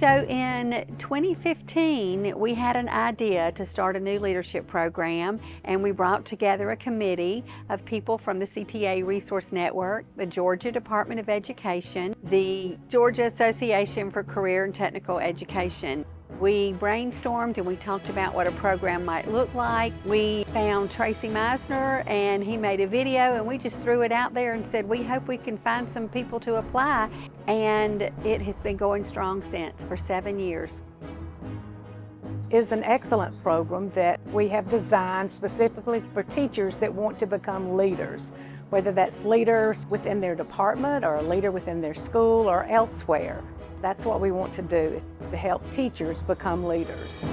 So in 2015, we had an idea to start a new leadership program, and we brought together a committee of people from the CTAE Resource Network, the Georgia Department of Education, the Georgia Association for Career and Technical Education. We brainstormed and we talked about what a program might look like. We found Tracy Misner and he made a video, and we just threw it out there and said, we hope we can find some people to apply. And it has been going strong since, for 7 years. Is an excellent program that we have designed specifically for teachers that want to become leaders, whether that's leaders within their department or a leader within their school or elsewhere. That's what we want to do, to help teachers become leaders.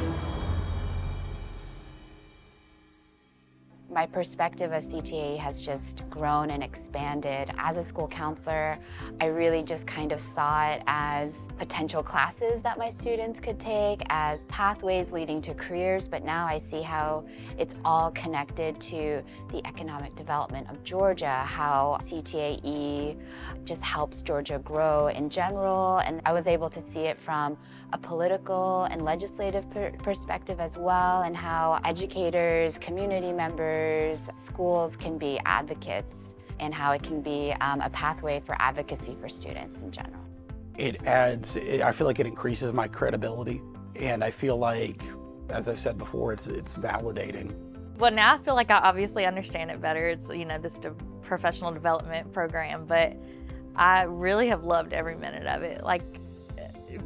My perspective of CTAE has just grown and expanded. As a school counselor, I really just kind of saw it as potential classes that my students could take, as pathways leading to careers, but now I see how it's all connected to the economic development of Georgia, how CTAE just helps Georgia grow in general, and I was able to see it from a political and legislative perspective as well, and how educators, community members, schools can be advocates, and how it can be a pathway for advocacy for students in general. I feel like it increases my credibility, and I feel like, as I've said before, it's validating. Well, now I feel like I obviously understand it better. It's, this professional development program, but I really have loved every minute of it. Like,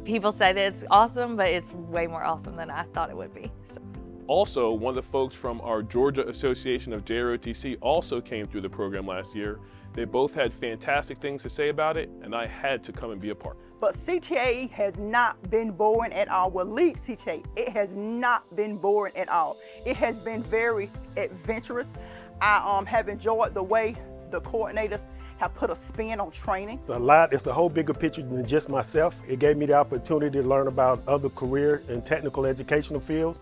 people say that it's awesome, but it's way more awesome than I thought it would be. So. Also, one of the folks from our Georgia Association of JROTC also came through the program last year. They both had fantastic things to say about it, and I had to come and be a part. But CTAE has not been boring at all. Well, Lead CTAE, it has not been boring at all. It has been very adventurous. I have enjoyed the way the coordinators have put a spin on training. It's the whole bigger picture than just myself. It gave me the opportunity to learn about other career and technical educational fields.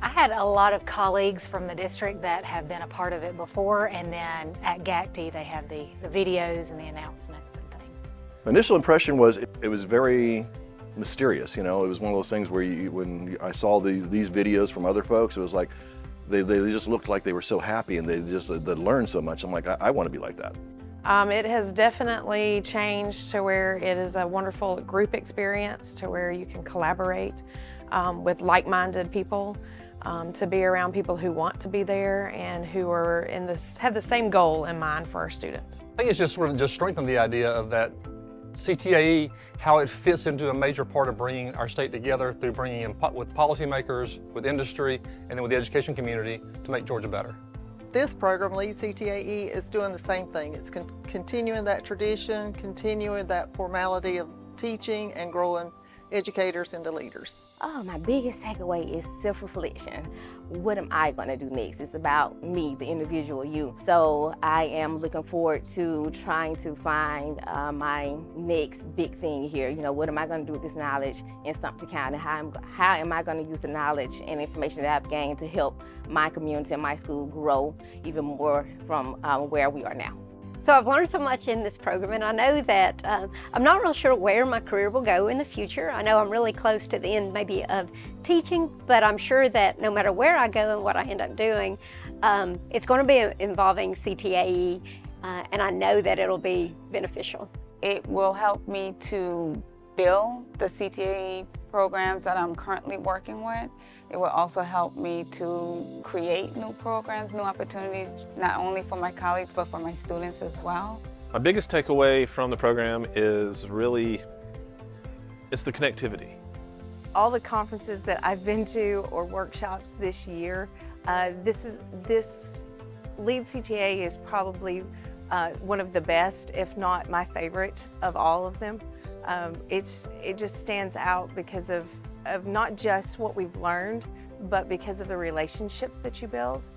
I had a lot of colleagues from the district that have been a part of it before, and then at GACD they have the videos and the announcements and things. My initial impression was it was very mysterious. It was one of those things where when I saw these videos from other folks, it was like they just looked like they were so happy and they learned so much. I'm like, I want to be like that. It has definitely changed to where it is a wonderful group experience, to where you can collaborate with like-minded people, to be around people who want to be there and who are have the same goal in mind for our students. I think it's just sort of just strengthened the idea of that CTAE, how it fits into a major part of bringing our state together through bringing in with policymakers, with industry, and then with the education community to make Georgia better. This program, Lead CTAE, is doing the same thing. It's continuing that tradition, continuing that formality of teaching and growing educators into leaders. Oh, my biggest takeaway is self-reflection. What am I going to do next? It's about me, the individual you. So I am looking forward to trying to find my next big thing here. What am I going to do with this knowledge in Sumter County? How am I going to use the knowledge and information that I've gained to help my community and my school grow even more from where we are now? So I've learned so much in this program, and I know that I'm not real sure where my career will go in the future. I know I'm really close to the end maybe of teaching, but I'm sure that no matter where I go and what I end up doing, it's going to be involving CTAE, and I know that it'll be beneficial. It will help me to build the CTAE programs that I'm currently working with. It will also help me to create new programs, new opportunities, not only for my colleagues, but for my students as well. My biggest takeaway from the program is really, it's the connectivity. All the conferences that I've been to or workshops this year, this Lead CTAE is probably one of the best, if not my favorite of all of them. It just stands out because of not just what we've learned, but because of the relationships that you build.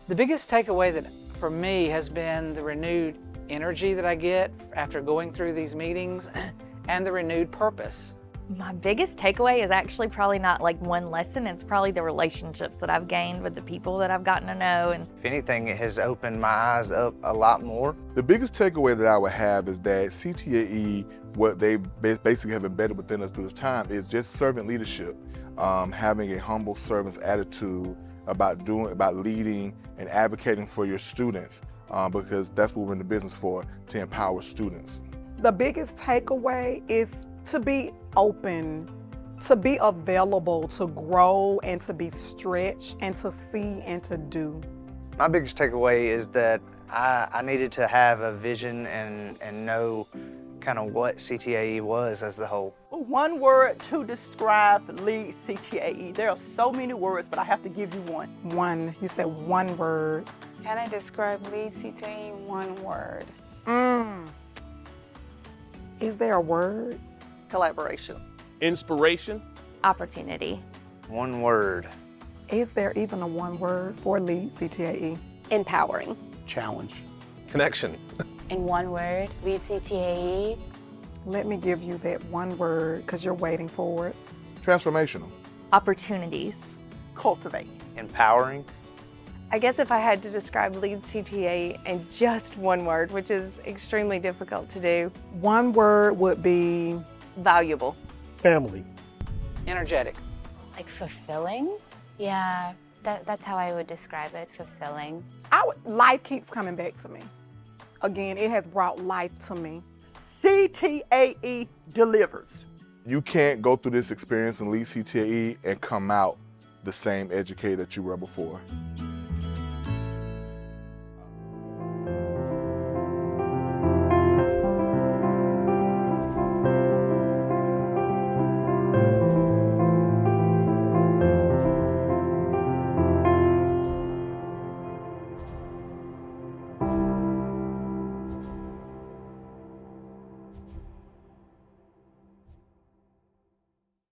The biggest takeaway that for me has been the renewed energy that I get after going through these meetings and the renewed purpose. My biggest takeaway is actually probably not like one lesson, it's probably the relationships that I've gained with the people that I've gotten to know. And if anything, it has opened my eyes up a lot more. The biggest takeaway that I would have is that CTAE, what they basically have embedded within us through this time, is just servant leadership, having a humble servant's attitude about leading and advocating for your students, because that's what we're in the business for, to empower students. The biggest takeaway is to be open, to be available, to grow and to be stretched and to see and to do. My biggest takeaway is that I needed to have a vision and know kind of what CTAE was as the whole. One word to describe Lead CTAE. There are so many words, but I have to give you one. One, you said one word. Can I describe Lead CTAE in one word? Is there a word? Collaboration. Inspiration. Opportunity. One word. Is there even a one word for Lead CTAE? Empowering. Challenge. Connection. In one word, Lead CTAE. Let me give you that one word because you're waiting for it. Transformational. Opportunities. Cultivate. Empowering. I guess if I had to describe Lead CTAE in just one word, which is extremely difficult to do. One word would be valuable. Family. Energetic. Like fulfilling? Yeah, that's how I would describe it, fulfilling. Life keeps coming back to me. Again, it has brought life to me. CTAE delivers. You can't go through this experience in Lead CTAE and come out the same educator that you were before.